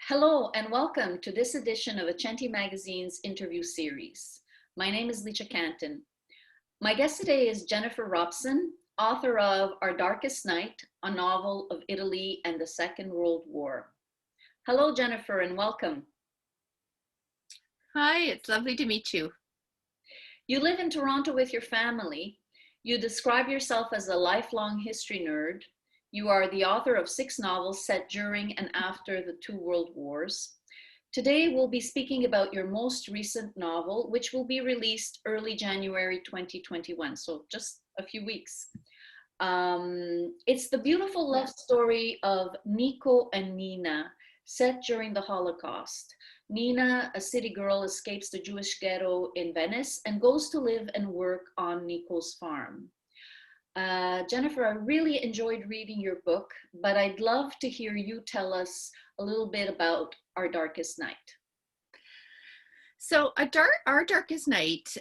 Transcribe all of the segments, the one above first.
Hello and welcome to this edition of Accenti Magazine's interview series. My name is Licia Canton. My guest today is Jennifer Robson, author of Our Darkest Night, a novel of Italy and the Second World War. Hello, Jennifer, and welcome. Hi, it's lovely to meet you. You live in Toronto with your family. You describe yourself as a lifelong history nerd. You are the author of 6 novels set during and after the 2 world wars. Today, we'll be speaking about your most recent novel, which will be released early January 2021, so just a few weeks. It's the beautiful love story of Nico and Nina, set during the Holocaust. Nina, a city girl, escapes the Jewish ghetto in Venice and goes to live and work on Nico's farm. Jennifer, I really enjoyed reading your book, but I'd love to hear you tell us a little bit about Our Darkest Night. So, Our Darkest Night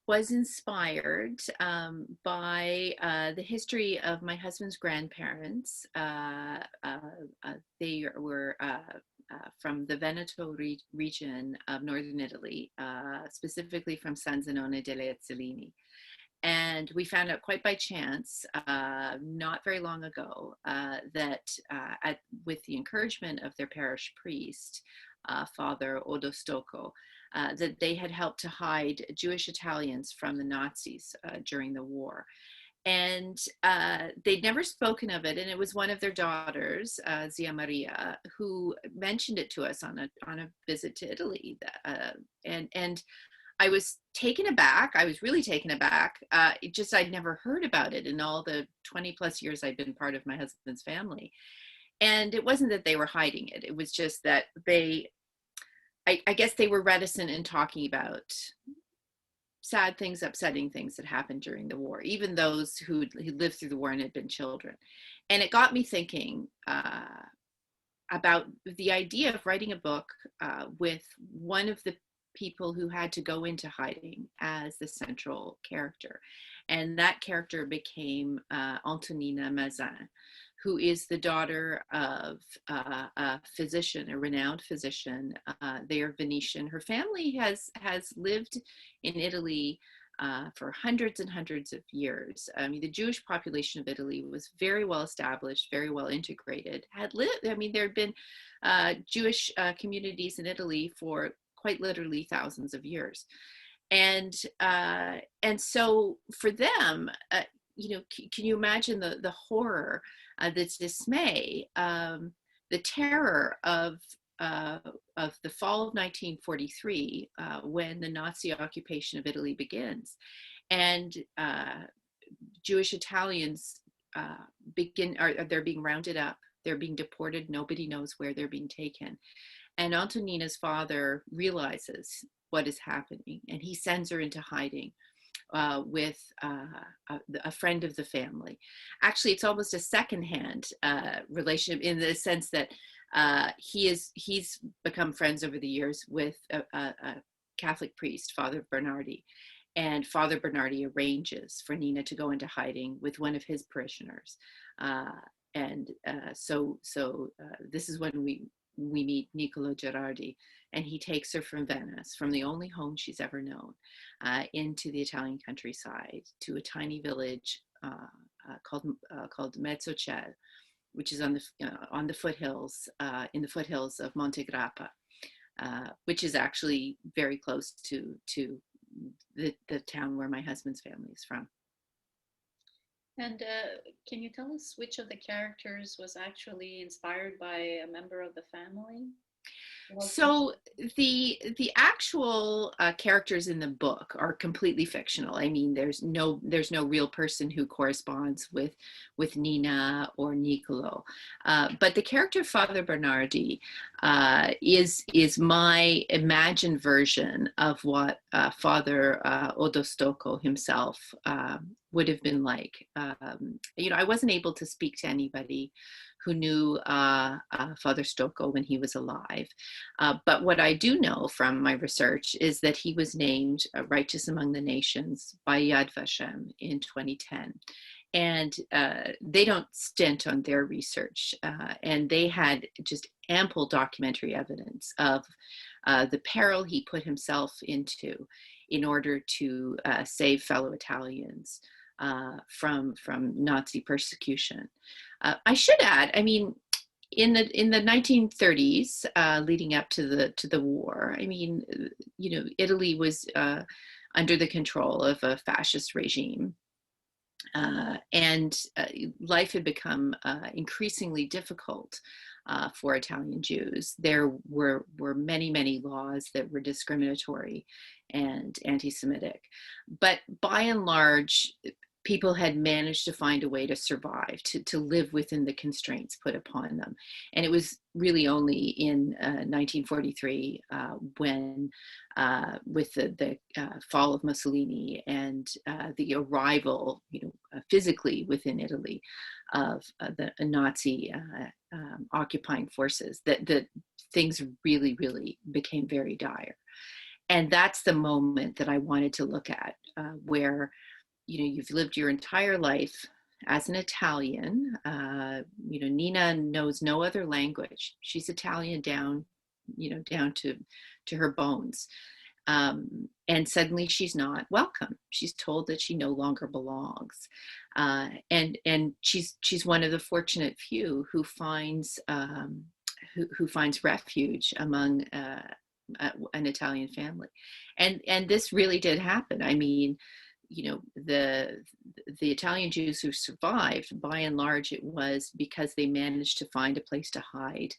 was inspired by the history of my husband's grandparents. They were from the Veneto region of northern Italy, specifically from San Zenone delle Ezzelini. And we found out quite by chance, not very long ago, that with the encouragement of their parish priest, Father Odostocco, that they had helped to hide Jewish Italians from the Nazis during the war. And they'd never spoken of it, and it was one of their daughters, Zia Maria, who mentioned it to us on a visit to Italy. And I was taken aback. I was really taken aback. I'd never heard about it in all the 20 plus years I'd been part of my husband's family. And it wasn't that they were hiding it. It was just that I guess they were reticent in talking about sad things, upsetting things that happened during the war, even those who lived through the war and had been children. And it got me thinking about the idea of writing a book with one of the people who had to go into hiding as the central character. And that character became Antonina Mazin, who is the daughter of a physician, a renowned physician. They are Venetian. Her family has lived in Italy for hundreds and hundreds of years. I mean, the Jewish population of Italy was very well established, very well integrated, there had been Jewish communities in Italy for quite literally thousands of years. And so for them, can you imagine the horror, the dismay, the terror of the fall of 1943, when the Nazi occupation of Italy begins, and Jewish Italians they're being rounded up, they're being deported, nobody knows where they're being taken. And Antonina's father realizes what is happening, and he sends her into hiding with a friend of the family. Actually, it's almost a secondhand relationship in the sense that he's become friends over the years with a Catholic priest, Father Bernardi, and Father Bernardi arranges for Nina to go into hiding with one of his parishioners. So this is when we meet Niccolo Gerardi, and he takes her from Venice, from the only home she's ever known, into the Italian countryside to a tiny village called Mezzocelle, which is on the foothills, in the foothills of Monte Grappa, which is actually very close to the town where my husband's family is from. And can you tell us which of the characters was actually inspired by a member of the family? So the actual characters in the book are completely fictional. I mean, there's no real person who corresponds with Nina or Niccolo. But the character of Father Bernardi is my imagined version of what Father Odostocco himself would have been like. I wasn't able to speak to anybody who knew Father Stocco when he was alive. But what I do know from my research is that he was named Righteous Among the Nations by Yad Vashem in 2010. And they don't stint on their research. And they had just ample documentary evidence of the peril he put himself into in order to save fellow Italians from Nazi persecution. I should add, I mean, in the 1930s, leading up to the war, I mean, Italy was under the control of a fascist regime. And life had become increasingly difficult for Italian Jews. There were many, many laws that were discriminatory and anti-Semitic. But by and large, people had managed to find a way to survive, to live within the constraints put upon them. And it was really only in 1943 when, with the fall of Mussolini and the arrival, physically within Italy of the Nazi occupying forces, that things really, really became very dire. And that's the moment that I wanted to look at, where you've lived your entire life as an Italian. Nina knows no other language. She's Italian down to her bones. And suddenly she's not welcome. She's told that she no longer belongs. And she's one of the fortunate few who finds refuge among an Italian family. And this really did happen. I mean, the Italian Jews who survived, by and large, it was because they managed to find a place to hide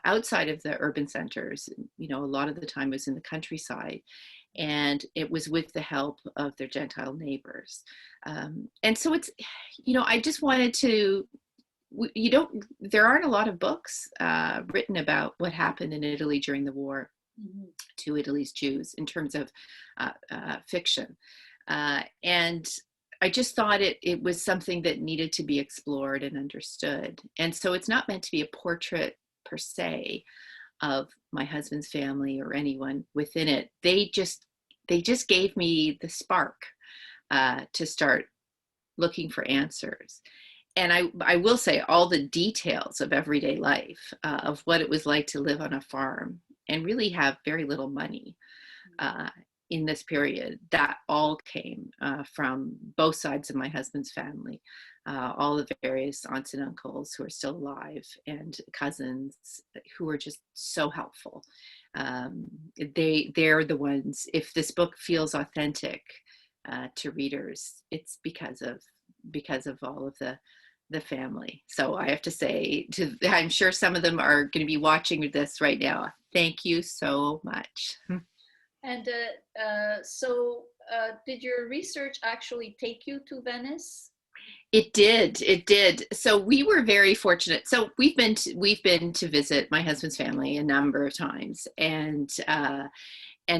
outside of the urban centers. A lot of the time was in the countryside, and it was with the help of their Gentile neighbors. And so it's, I just wanted to, there aren't a lot of books written about what happened in Italy during the war to Italy's Jews in terms of fiction. And I just thought it was something that needed to be explored and understood. And so it's not meant to be a portrait per se of my husband's family or anyone within it. They just gave me the spark to start looking for answers. And I will say all the details of everyday life, of what it was like to live on a farm and really have very little money in this period, that all came from both sides of my husband's family, all the various aunts and uncles who are still alive and cousins who are just so helpful. They're the ones, if this book feels authentic to readers, it's because of all of the family. So I have to say, I'm sure some of them are going to be watching this right now. Thank you so much. And so did your research actually take you to Venice? It did. So we were very fortunate. So we've been to visit my husband's family a number of times, and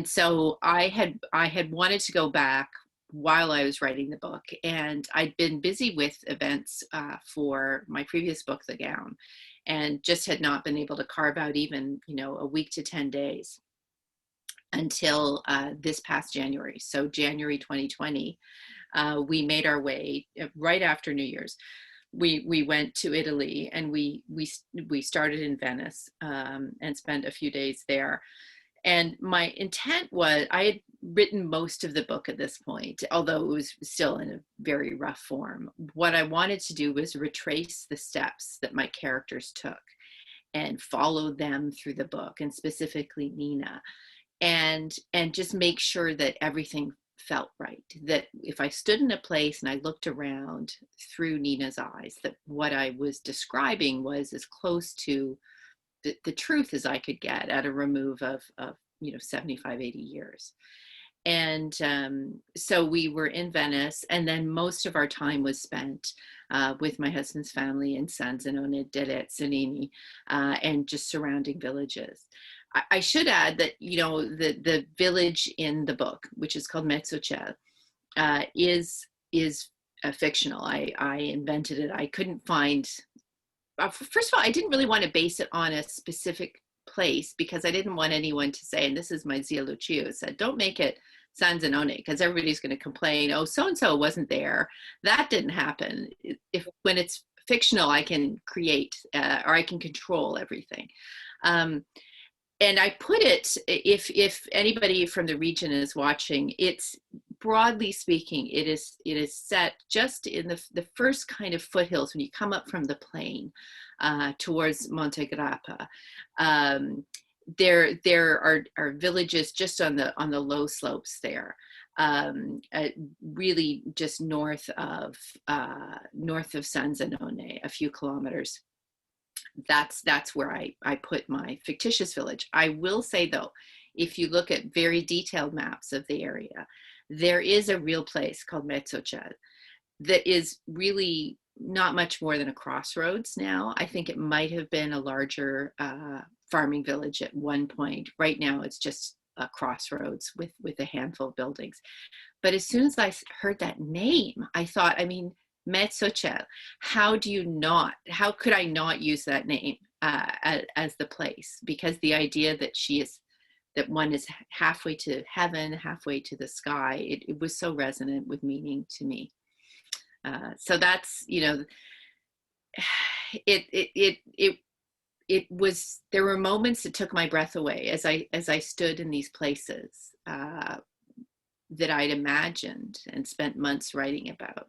so I had wanted to go back while I was writing the book, and I'd been busy with events for my previous book, The Gown, and just had not been able to carve out even a week to 10 days until this past January. So January 2020, we made our way right after New Year's. We went to Italy, and we started in Venice and spent a few days there. And my intent was, I had written most of the book at this point, although it was still in a very rough form. What I wanted to do was retrace the steps that my characters took and follow them through the book, and specifically Nina. And just make sure that everything felt right, that if I stood in a place and I looked around through Nina's eyes, that what I was describing was as close to the truth as I could get at a remove of 75, 80 years. And so we were in Venice, and then most of our time was spent with my husband's family in Sanzanone delle Zellini and just surrounding villages. I should add that, the village in the book, which is called Mezzocelle, is fictional. I invented it. I couldn't find, first of all, I didn't really want to base it on a specific place, because I didn't want anyone to say, and this is my Zia Lucia said, don't make it San Zenone, because everybody's going to complain, oh, so-and-so wasn't there. That didn't happen. If when it's fictional, I can create or I can control everything. And I put it, if anybody from the region is watching, it's broadly speaking, it is set just in the first kind of foothills when you come up from the plain towards Monte Grappa. There are villages just on the low slopes there, really just north of San Zenone, a few kilometers. That's where I put my fictitious village. I will say though, if you look at very detailed maps of the area, there is a real place called Mezzocel that is really not much more than a crossroads now. I think it might have been a larger farming village at one point. Right now it's just a crossroads with a handful of buildings. But as soon as I heard that name, I thought, I mean, Mezzocel, how could I not use that name as the place? Because the idea that one is halfway to heaven, halfway to the sky, it was so resonant with meaning to me. So that's, it was, there were moments that took my breath away as I stood in these places that I'd imagined and spent months writing about.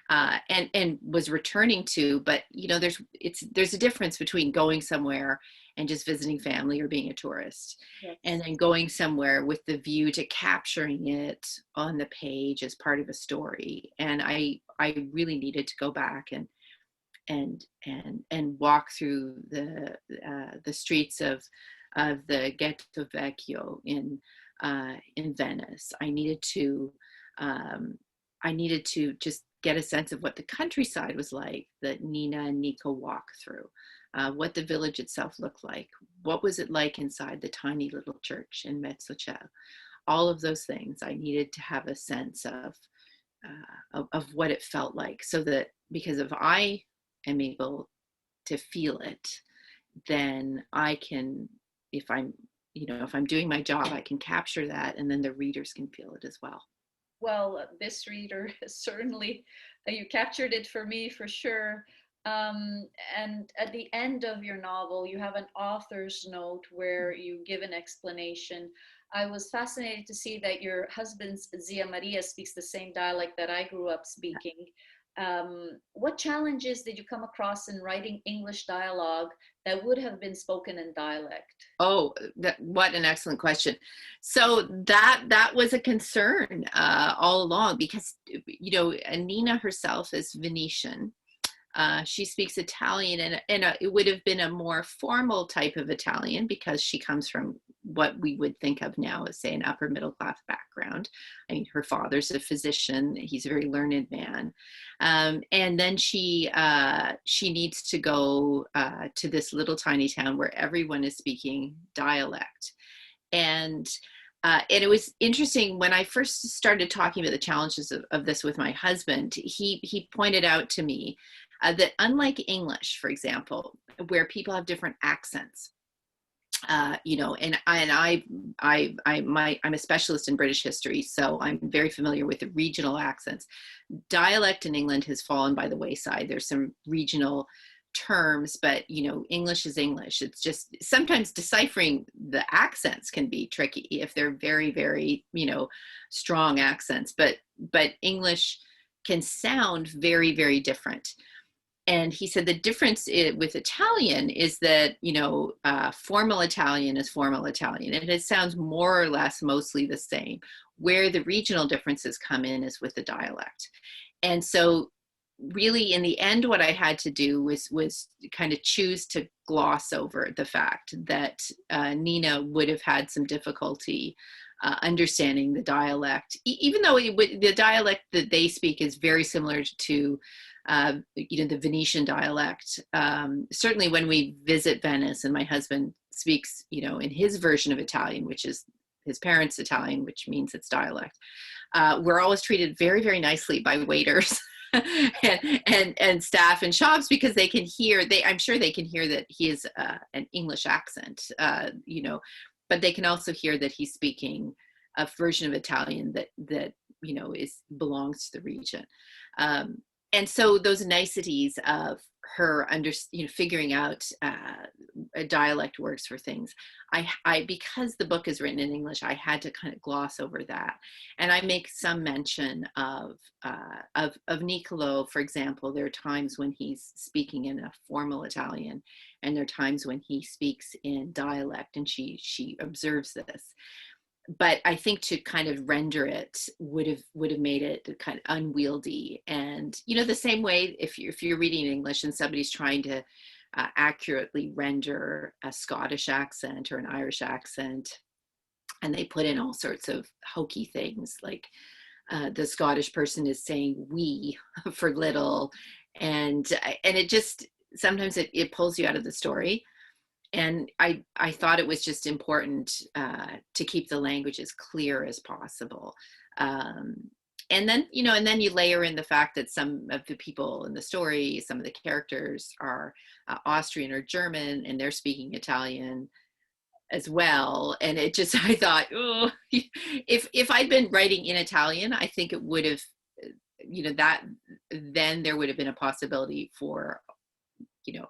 And was returning to, but there's a difference between going somewhere and just visiting family or being a tourist. Yes. And then going somewhere with the view to capturing it on the page as part of a story. And I really needed to go back and walk through the streets of the Ghetto Vecchio in Venice. I needed to just get a sense of what the countryside was like that Nina and Nico walked through, what the village itself looked like, what was it like inside the tiny little church in Mezzocel. All of those things I needed to have a sense of what it felt like, so that, because if I am able to feel it, then I can, if I'm doing my job, I can capture that, and then the readers can feel it as well. Well, this reader certainly, you captured it for me for sure. And at the end of your novel, you have an author's note where you give an explanation. I was fascinated to see that your husband's Zia Maria speaks the same dialect that I grew up speaking. What challenges did you come across in writing English dialogue that would have been spoken in dialect? Oh, what an excellent question. So that was a concern all along, because Nina herself is Venetian. She speaks Italian, and it would have been a more formal type of Italian, because she comes from what we would think of now as, say, an upper middle class background. I mean, her father's a physician; he's a very learned man, and then she needs to go to this little tiny town where everyone is speaking dialect, and it was interesting when I first started talking about the challenges of this with my husband. He pointed out to me that unlike English, for example, where people have different accents, and I'm a specialist in British history, so I'm very familiar with the regional accents. Dialect in England has fallen by the wayside. There's some regional terms, but English is English. It's just sometimes deciphering the accents can be tricky if they're very, very strong accents, but English can sound very, very different. And he said the difference with Italian is that, formal Italian is formal Italian, and it sounds more or less mostly the same. Where the regional differences come in is with the dialect. And so really, in the end, what I had to do was kind of choose to gloss over the fact that Nina would have had some difficulty understanding the dialect, even though the dialect that they speak is very similar to the Venetian dialect. Certainly when we visit Venice and my husband speaks, in his version of Italian, which is his parents' Italian, which means it's dialect, we're always treated very, very nicely by waiters. and staff and shops, because they can hear, I'm sure they can hear that he is an English accent, you know, but they can also hear that he's speaking a version of Italian that you know belongs to the region. And so those niceties of her figuring out a dialect works for things. I because the book is written in English, I had to kind of gloss over that, and I make some mention of Niccolo, for example. There are times when he's speaking in a formal Italian, and there are times when he speaks in dialect, and she observes this. But I think to kind of render it would have made it kind of unwieldy. And you know, the same way if you're reading in English and somebody's trying to accurately render a Scottish accent or an Irish accent, and they put in all sorts of hokey things, like the Scottish person is saying "we" for little, and it just sometimes it pulls you out of the story. And I thought it was just important to keep the language as clear as possible. And then, you know, and then you layer in the fact that some of the people in the story, some of the characters are Austrian or German, and they're speaking Italian as well. And it just, I thought, oh, if I'd been writing in Italian, I think it would have, you know, that then there would have been a possibility for, you know,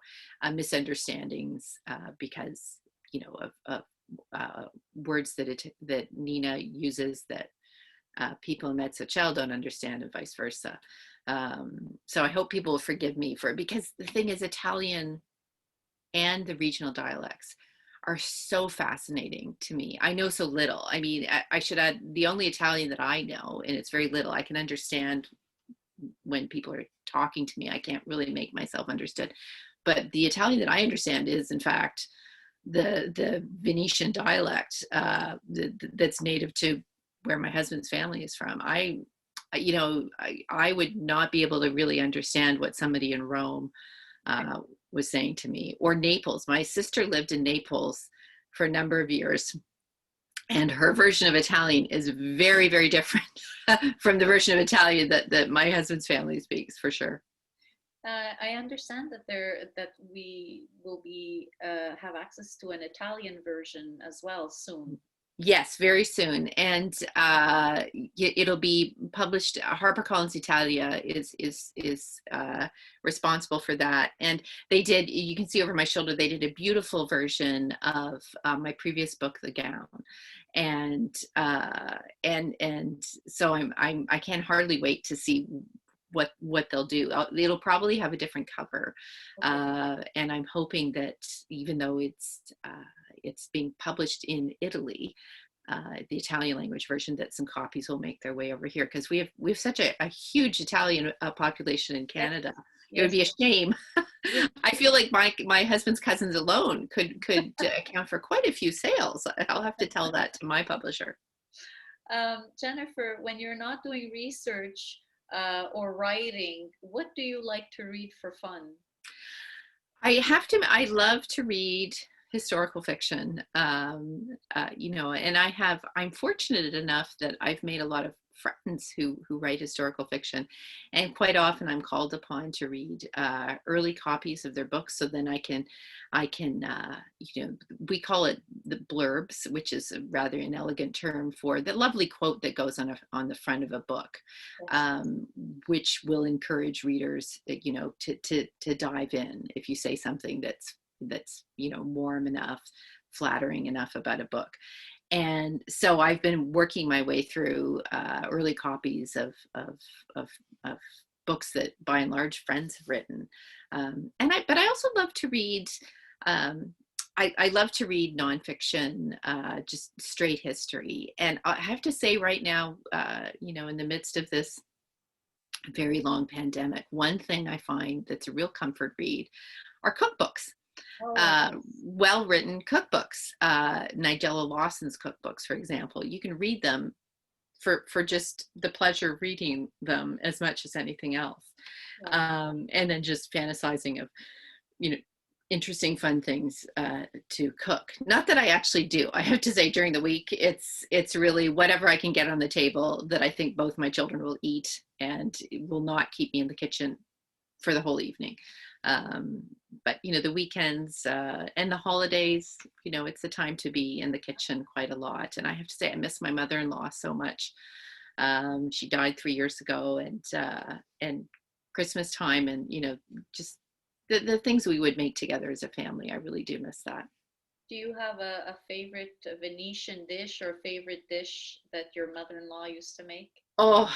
misunderstandings because, you know, of words that Nina uses that people in Mezzocello don't understand, and vice versa. So I hope people will forgive me for it, because the thing is, Italian and the regional dialects are so fascinating to me. I know so little. I mean, I should add, the only Italian that I know, and it's very little, I can understand when people are talking to me. I can't really make myself understood. But the Italian that I understand is, in fact, the Venetian dialect that's native to where my husband's family is from. You know, I would not be able to really understand what somebody in Rome was saying to me, or Naples. My sister lived in Naples for a number of years, and her version of Italian is very, very different from the version of Italian that my husband's family speaks, for sure. I understand that we will be have access to an Italian version as well soon. Yes, very soon, and it'll be published. HarperCollins Italia is responsible for that, and they did. You can see over my shoulder, they did a beautiful version of my previous book, The Gown, and so I can't hardly wait to see what they'll do. It'll probably have a different cover, and I'm hoping that even though it's being published in Italy, the Italian language version, that some copies will make their way over here, because we have such a huge Italian population in Canada. Yes. It would be a shame. I feel like my husband's cousins alone could account for quite a few sales. I'll have to tell that to my publisher. Jennifer, when you're not doing research or writing, what do you like to read for fun? I love to read historical fiction, you know, and I'm fortunate enough that I've made a lot of friends who write historical fiction, and quite often I'm called upon to read early copies of their books, so then I can you know, we call it the blurbs, which is a rather inelegant term for the lovely quote that goes on the front of a book, which will encourage readers, you know, to dive in if you say something that's you know, warm enough, flattering enough about a book. And so I've been working my way through early copies of books that, by and large, friends have written. But I also love to read. I love to read nonfiction, just straight history. And I have to say, right now, you know, in the midst of this very long pandemic, one thing I find that's a real comfort read are cookbooks. Well-written cookbooks, Nigella Lawson's cookbooks, for example. You can read them for just the pleasure of reading them as much as anything else. And then just fantasizing of, you know, interesting, fun things to cook. Not that I actually do. I have to say, during the week, it's really whatever I can get on the table that I think both my children will eat and it will not keep me in the kitchen for the whole evening. Um, but the weekends and the holidays, it's a time to be in the kitchen quite a lot. And I have to say, I miss my mother-in-law so much. She died 3 years ago, and Christmas time, and just the things we would make together as a family. I really do miss that. Do you have a favorite Venetian dish or favorite dish that your mother-in-law used to make? Oh,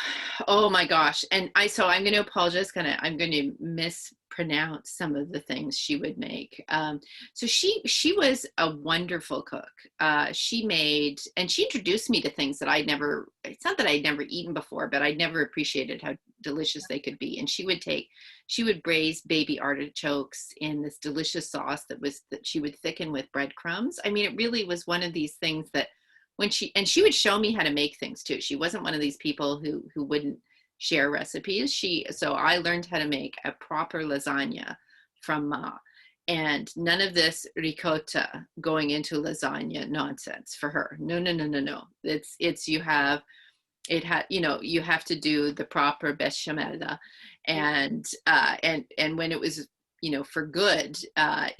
oh my gosh. And so I'm going to apologize. I'm going to mispronounce some of the things she would make. So she was a wonderful cook. She made, and she introduced me to things that it's not that I'd never eaten before, but I'd never appreciated how delicious they could be. And she would braise baby artichokes in this delicious sauce that she would thicken with breadcrumbs. I mean, it really was one of these things that she would show me how to make things too. She wasn't one of these people who wouldn't share recipes. So I learned how to make a proper lasagna from Ma, and none of this ricotta going into lasagna nonsense for her. No, no, no, no, no. You have to do the proper bechamel, and when it was for good,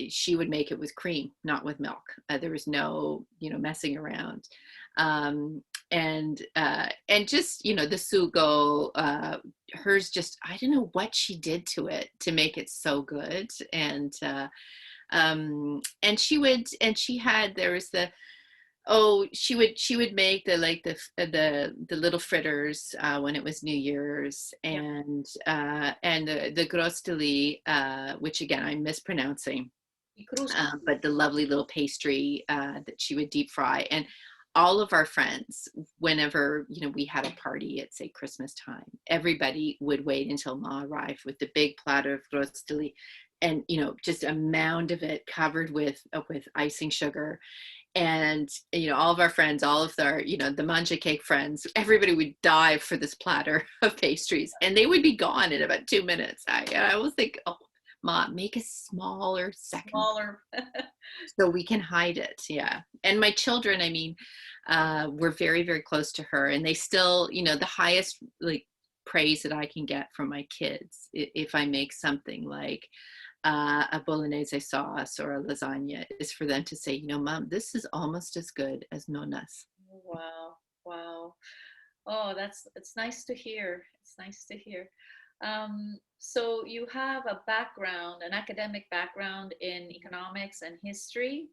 she would make it with cream, not with milk. There was no messing around. And just the sugo, hers, just I don't know what she did to it to make it so good. And she had, there was the, oh, she would make the little fritters when it was New Year's, Yeah. and the gros de lit, which again I'm mispronouncing, Crust. but the lovely little pastry that she would deep fry. And all of our friends, whenever we had a party at, say, Christmas time, everybody would wait until Ma arrived with the big platter of gros de lit, and just a mound of it covered with icing sugar. And all of our friends, all of our the manja cake friends, everybody would dive for this platter of pastries, and they would be gone in about 2 minutes. I always think, oh, Ma, make a smaller second Smaller. so we can hide it. Yeah. And my children, I mean, were very, very close to her, and they still, the highest praise that I can get from my kids, if I make something like a bolognese sauce or a lasagna, is for them to say, Mom, this is almost as good as Nona's. Wow. Wow. Oh, it's nice to hear. It's nice to hear. So you have an academic background in economics and history.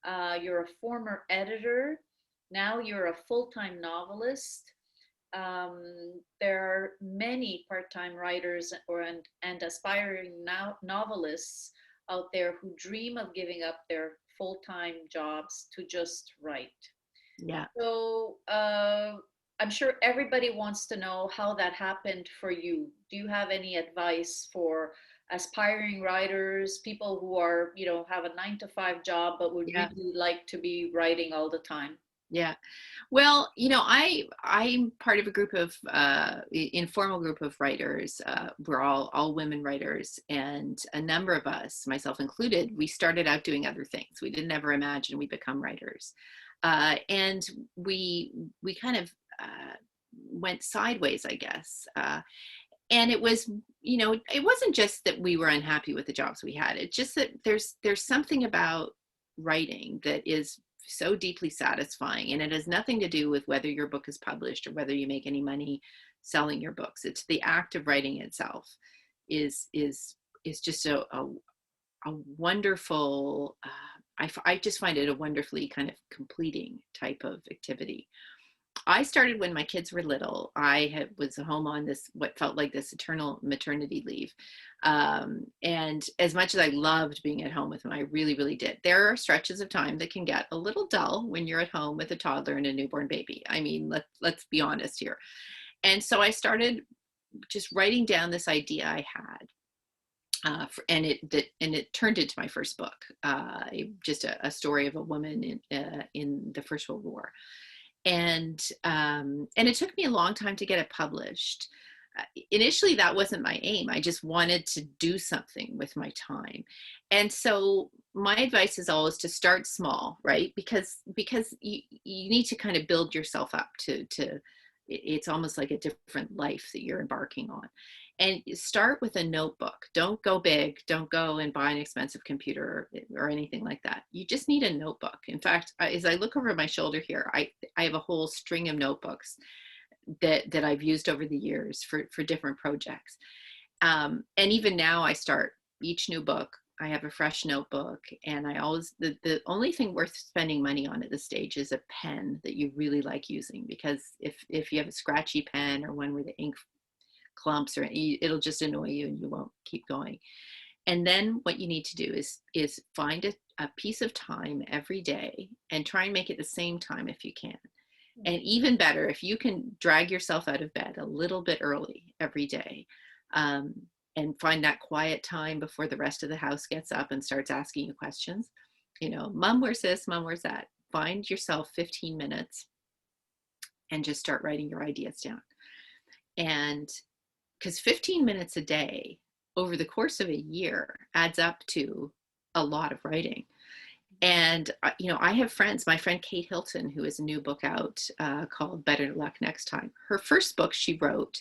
You're a former editor. Now you're a full-time novelist. There are many part-time writers and aspiring novelists out there who dream of giving up their full-time jobs to just write. Yeah. So I'm sure everybody wants to know how that happened for you. Do you have any advice for aspiring writers, people who are, have a 9 to 5 job but would Yeah. really like to be writing all the time? Yeah. Well, I'm part of a group of informal group of writers. We're all women writers, and a number of us, myself included, we started out doing other things. We didn't ever imagine we'd become writers, and we kind of went sideways, I guess. And it was, it wasn't just that we were unhappy with the jobs we had. It's just that there's something about writing that is so deeply satisfying, and it has nothing to do with whether your book is published or whether you make any money selling your books. It's the act of writing itself is just a wonderful, I just find it a wonderfully kind of completing type of activity. I started when my kids were little. Was home on what felt like this eternal maternity leave. And as much as I loved being at home with them, I really, really did. There are stretches of time that can get a little dull when you're at home with a toddler and a newborn baby. I mean, let's be honest here. And so I started just writing down this idea I had. And it turned into my first book, just a story of a woman in the First World War. And it took me a long time to get it published. Initially, that wasn't my aim. I just wanted to do something with my time. And so my advice is always to start small, right? Because you need to kind of build yourself up to it's almost like a different life that you're embarking on. And start with a notebook. Don't go big. Don't go and buy an expensive computer or anything like that. You just need a notebook. In fact, as I look over my shoulder here, I have a whole string of notebooks that I've used over the years for different projects. And even now I start each new book, I have a fresh notebook, and I always, the only thing worth spending money on at this stage is a pen that you really like using, because if you have a scratchy pen or one where the ink clumps, or it'll just annoy you and you won't keep going. And then what you need to do is find a piece of time every day and try and make it the same time if you can. And even better, if you can drag yourself out of bed a little bit early every day, and find that quiet time before the rest of the house gets up and starts asking you questions. You know, mom, where's this? Mom, where's that? Find yourself 15 minutes and just start writing your ideas down. And because 15 minutes a day over the course of a year adds up to a lot of writing. And, you know, I have friends, my friend Kate Hilton, who has a new book out called Better Luck Next Time. Her first book she wrote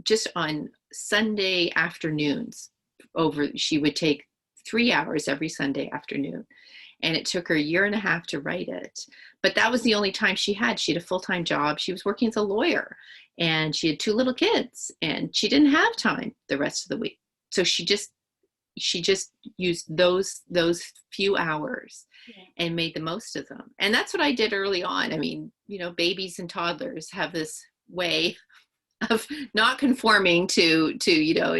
just on Sunday afternoons. She would take 3 hours every Sunday afternoon. And it took her a year and a half to write it. But that was the only time she had. She had a full-time job. She was working as a lawyer, and she had 2 little kids, and she didn't have time the rest of the week. So she just used those few hours and made the most of them. And that's what I did early on. I mean, you know, babies and toddlers have this way of not conforming to you know,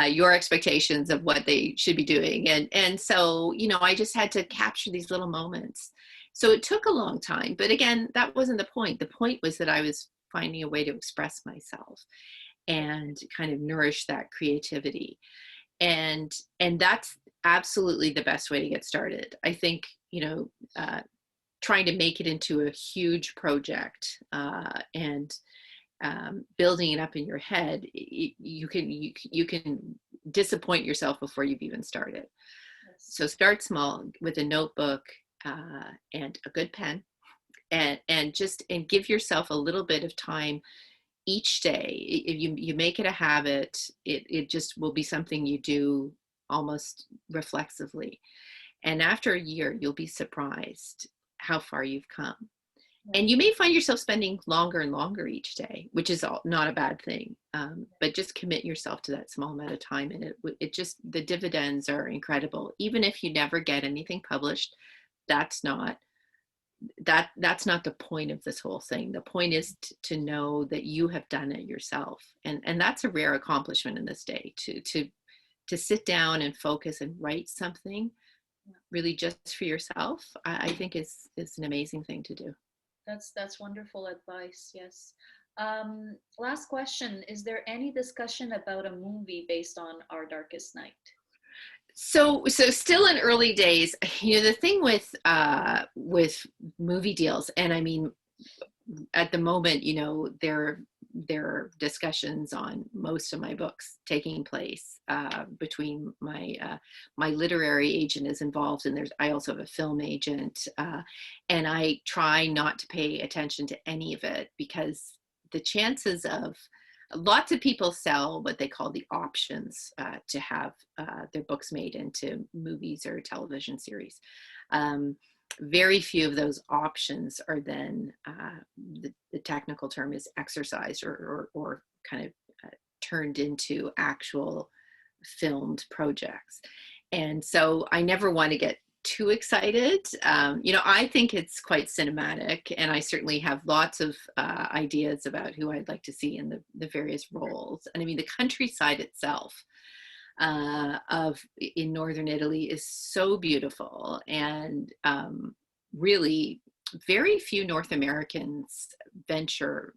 your expectations of what they should be doing. And so, you know, I just had to capture these little moments. So it took a long time, but again, that wasn't the point. The point was that I was finding a way to express myself and kind of nourish that creativity. And that's absolutely the best way to get started. I think, you know, trying to make it into a huge project and building it up in your head, you can disappoint yourself before you've even started. Yes. So start small with a notebook and a good pen, and give yourself a little bit of time each day. If you make it a habit, it just will be something you do almost reflexively. And after a year, you'll be surprised how far you've come. And you may find yourself spending longer and longer each day, which is not a bad thing. But just commit yourself to that small amount of time, and it just, the dividends are incredible. Even if you never get anything published, that's not the point of this whole thing. The point is to know that you have done it yourself, and that's a rare accomplishment in this day. To sit down and focus and write something really just for yourself, I think is an amazing thing to do. That's wonderful advice. Yes. Last question. Is there any discussion about a movie based on Our Darkest Night? So still in early days, you know, the thing with movie deals, and I mean, at the moment, you know, there are discussions on most of my books taking place between my literary agent is involved, and I also have a film agent, and I try not to pay attention to any of it, because the chances of, lots of people sell what they call the options to have their books made into movies or television series. Very few of those options are then, the technical term is exercised or kind of turned into actual filmed projects. And so I never want to get too excited. You know, I think it's quite cinematic, and I certainly have lots of ideas about who I'd like to see in the various roles. And I mean, the countryside itself in northern Italy is so beautiful, and really very few North Americans venture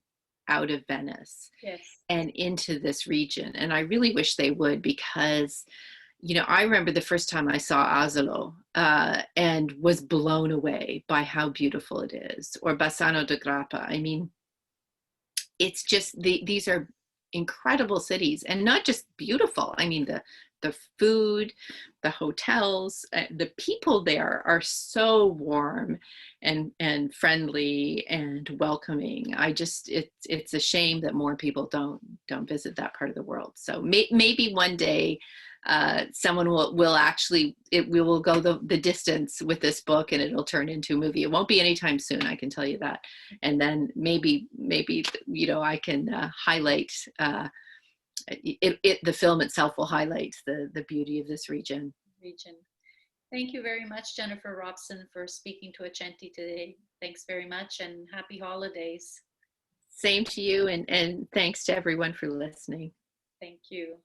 out of Venice. Yes. And into this region, and I really wish they would, because, you know, I remember the first time I saw Asolo and was blown away by how beautiful it is, or Bassano de Grappa. I mean, it's just, these are incredible cities, and not just beautiful. I mean, the food, the hotels, the people there are so warm and friendly and welcoming. It's a shame that more people don't visit that part of the world. So maybe one day someone will actually, we will go the distance with this book, and it'll turn into a movie. It won't be anytime soon, I can tell you that. And then maybe I can highlight the film itself will highlight the beauty of this region. Thank you very much, Jennifer Robson, for speaking to Accenti today. Thanks very much, and happy holidays. Same to you, and thanks to everyone for listening. Thank you.